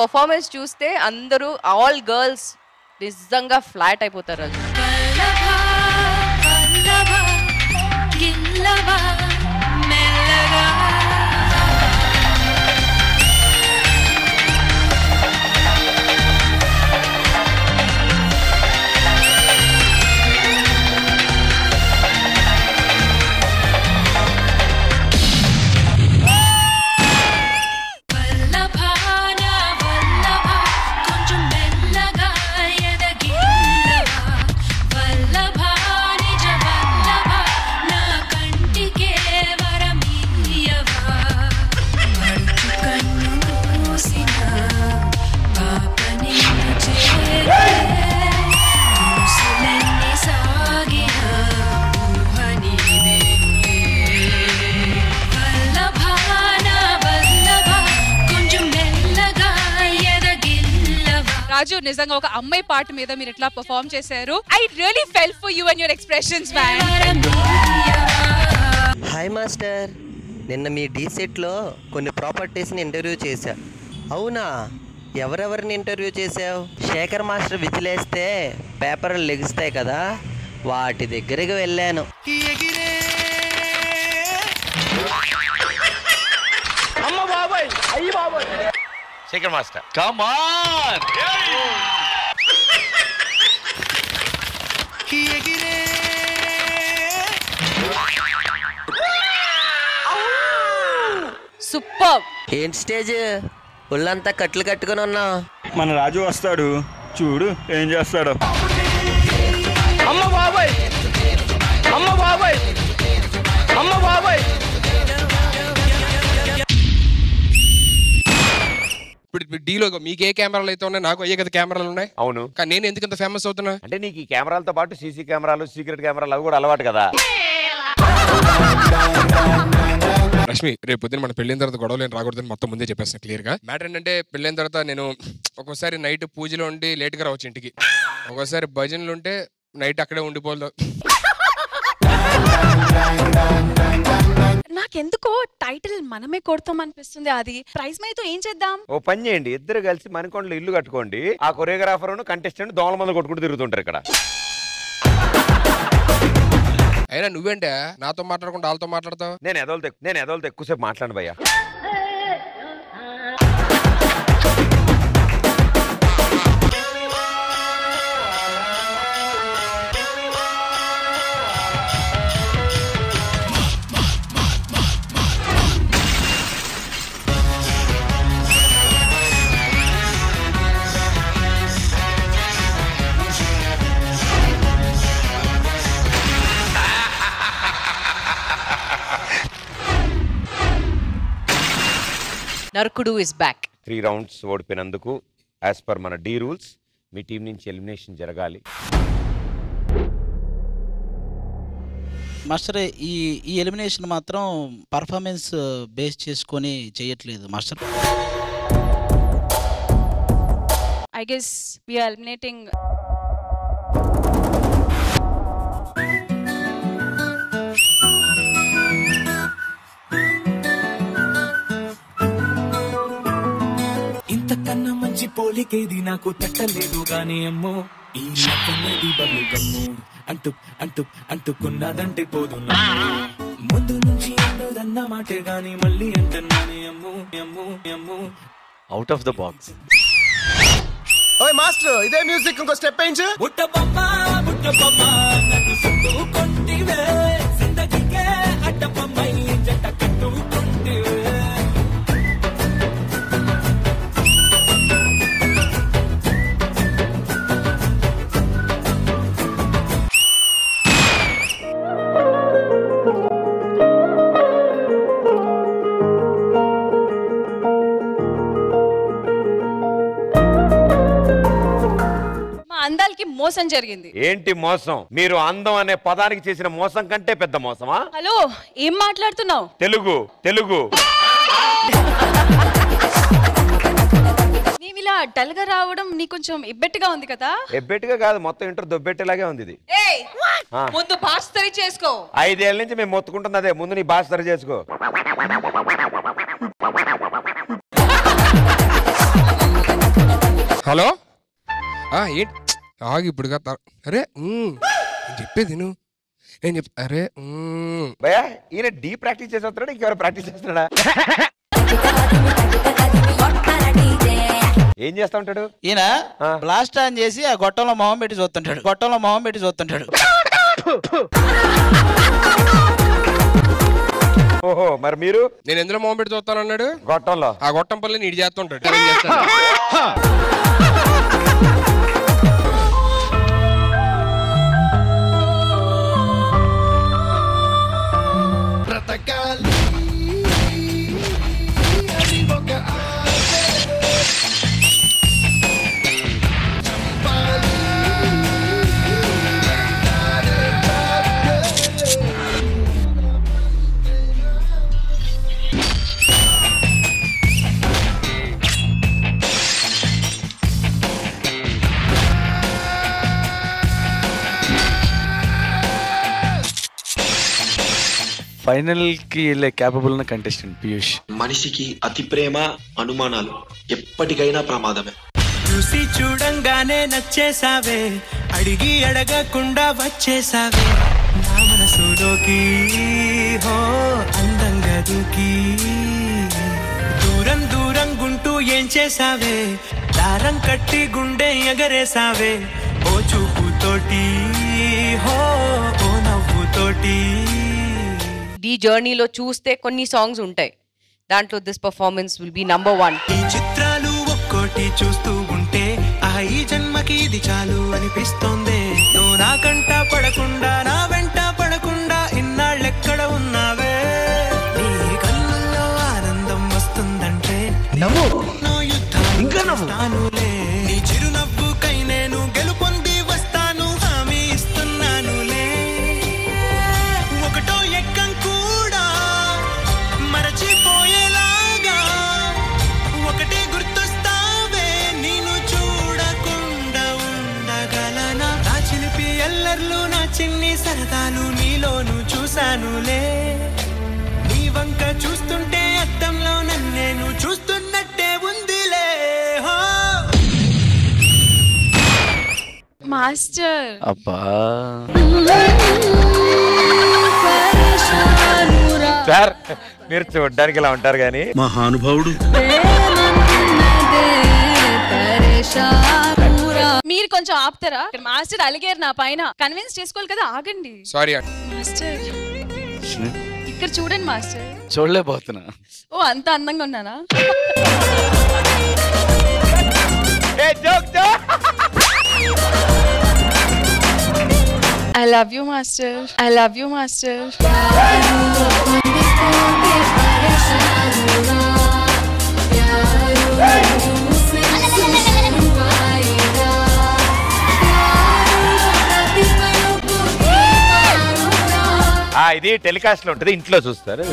Performance చూస్తే అందరూ all girls నిజంగా ఫ్లాట్ అయిపోతారు. రాజు నిజంగా ఒక అమ్మాయి పాట మీద మీరు ఎట్లా పర్ఫార్మ్ చేశారు. I really full for you and your expressions man. Hi master, నిన్న మీ డీ సెట్లో కొన్ని ప్రాపర్టీస్ని ఇంటర్వ్యూ చేశా. అవునా, ఎవరెవరిని ఇంటర్వ్యూ చేసావు? శేఖర్ మాస్టర్ విజిలేస్తే పేపర్లు లెగుస్తాయి కదా, వాటి దగ్గరికి వెళ్ళాను. Shekhar master come on. Super. ఏంటి స్టేజ్ ఒళ్ళంతా కట్లు కట్టుకుని ఉన్నా? మన రాజు వస్తాడు, చూడు ఏం చేస్తాడు. అమ్మ బాబాయ్, అమ్మ బాబాయ్, అమ్మ బాబాయ్. ఇప్పుడు డీలో మీకు ఏ కెమెరాలు అయితే ఉన్నాయి, నాకు అయ్యే కదా కెమెరాలు ఉన్నాయి. అవును, కానీ నేను ఎందుకు ఇంత ఫేమస్ అవుతున్నా అంటే నీకు ఈ కెమెరాలతో పాటు సీసీ కెమెరాలు, సీక్రెట్ కెమెరాలు అవి కూడా అలవాటు కదా. రష్మి, రేపు పొద్దున మన పెళ్ళైన తర్వాత గొడవలు ఏం రాకూడదని మొత్తం ముందే చెప్పేస్తాను క్లియర్ గా. మ్యాటర్ ఏంటంటే పెళ్ళైన తర్వాత నేను ఒక్కోసారి నైట్ పూజలో ఉండి లేట్ గా రావచ్చు ఇంటికి, ఒక్కోసారి భజనలు ఉంటే నైట్ అక్కడే ఉండిపోదు. నాకెందుకో టైటిల్ మనమే కొడతాం అనిపిస్తుంది. అది ప్రైజ్ మనీతో ఏం చేద్దాం? ఓ పని చేయండి, ఇద్దరు కలిసి మణికొండలో ఇల్లు కట్టుకోండి. ఆ కొరియోగ్రాఫర్ కంటెస్టెంట్ దోమల మంది కొట్టుకుంటూ తిరుగుతుంటారు ఇక్కడ. అయినా నువ్వేంటే నాతో మాట్లాడకుండా వాళ్ళతో మాట్లాడతావు? నేను ఎదోలతో ఎక్కువసేపు మాట్లాడు భయ్యా. నరకుడు ఇస్ బ్యాక్. 3 రౌండ్స్ ఓడిపోయినందుకు యాజ్ పర్ మన డీ రూల్స్ మీ టీం నుంచి ఎలిమినేషన్ జరగాలి. మాస్టర్, ఈ ఎలిమినేషన్ మాత్రం పర్ఫార్మెన్స్ బేస్ చేసుకొని చేయట్లేదు master. I guess we are eliminating ఇంతకన్నా మంచి పోలికేది నాకు తట్టలేదు గానీ అమ్మో, ఈ నది బల్లు గమ్ము అంటూ అంటూ అంటుకున్నదంటే పోదు. ముందు నుంచి అందదన్న మాటే గాని మళ్ళీ అంటున్నానే Ammu Ammu Ammu. Out of the box. ఓయ్ మాస్టర్, ఇదే మ్యూజిక్ ఇంకో స్టెప్ వేయించు. బుట్టబొమ్మ బుట్టబొమ్మ నన్ను సుట్టుకొంటివే, జిందగీకే అడ్డబొమ్మై జంట కట్టుకొంటివే. అందాలకి మోసం జరిగింది. ఏంటి మోసం? మీరు అందం అనే పదానికి చేసిన మోసం కంటే పెద్ద మోసమా? హలో, ఏం మాట్లాడుతున్నావు? తెలుగు తెలుగు. నీవు ఇలా డల్ గా రావడం నీ కొంచెం ఇబ్బెట్టుగా ఉంది కదా? ఎబ్బెట్టుగా కాదు, మొత్తం ఇంటర్ దొబ్బెట్టేలాగే ఉంది ఇది. ముందు భాష సరి చేసుకో. 5 ఏళ్ల నుంచి మేము మొత్తుకుంటుంది అదే, ముందు నీ భాష సరి చేసుకో. హలో ఏంటి ఆగి ఇప్పుడు అరే నేను చెప్పేది నేను అరే భయ్యా ఈయన డీ ప్రాక్టీస్ చేసి వస్తున్నాడా ఇంకెవరు ప్రాక్టీస్ చేస్తున్నాడా? ఏం చేస్తా ఉంటాడు ఈయన? బ్లాస్ట్ ఆన్ చేసి ఆ గొట్టంలో మొహం పెట్టి చూస్తుంటాడు. ఓహో మరి మీరు? నేను ఎందులో మొహం పెట్టి చూస్తాను అన్నాడు. గొట్టంలో. ఆ గొట్టం పల్లి నీడు చేస్తుంటాడు. ఫైనల్ కి వెళ్ళే క్యాపబుల్ ఉన్న కంటెస్టెంట్ పీయూష్. మనిషికి అతి ప్రేమ అనుమానాలు ఎప్పటికైనా ప్రమాదమే. చూసి చూడంగానే నచ్చేసావే, అడిగి అడగకుండా వచ్చేసావే నా మనసులోకి, హో అందంగా దూకి దూరం దూరం గుంటూ ఏం చేసావే, దారం కట్టి గుండె ఎగరేసావే ఓ చూపుతోటి, హో ఓ నవ్వుతోటి. ఈ జర్నీలో చూస్తే కొన్ని సాంగ్స్ ఉంటాయి, దాంట్లో this performance will be number 1. ఈ చిత్రాలు ఒక్కోటి చూస్తూ ఉంటే ఈ జన్మకి ఇది చాలు అనిపిస్తోంది. నువ్వు నా కంట పడకుండా నా వెంట పడకుండా ఇన్నాళ్ళెక్కడ ఉన్నావే, నీ కళ్ళల్లో ఆనందం వస్తుందంటే నో యుద్ధానులే, నీ చిరునవ్వుకై నేను గెలుపొంది వస్తాను హామీ ఇస్తున్నానులే. ఒకటో ఎక్కం కూడా మరచిపోయేలాగా ఒకటే గుర్తొస్తావే, నేను చూడకుండా ఉండగలనా. నా చిలిపి ఎల్లర్లు నా చిన్ని సరదాలు నీలోను చూశానులే, నీ వంక చూస్తుంటే అద్దంలో నన్నేను చూస్తున్నట్టే ఉందిలే. మాస్టర్ అబ్బా సార్ మీరు చూడడానికి ఇలా ఉంటారు కానీ మహానుభావుడు. మీరు కొంచెం ఆపుతారా? మాస్టర్ అలిగారు నా పైన, కన్విన్స్ చేసుకోవాలి కదా, ఆగండి. సారీ మాస్టర్ ఇక్కడ చూడండి మాస్టర్. చూడలేకపోతున్నా. ఓ అంత అందంగా ఉన్నానా? I love you, master. I love you, master. ఇది టెలికాస్ట్ లో ఉంటుంది, ఇంట్లో చూస్తారు.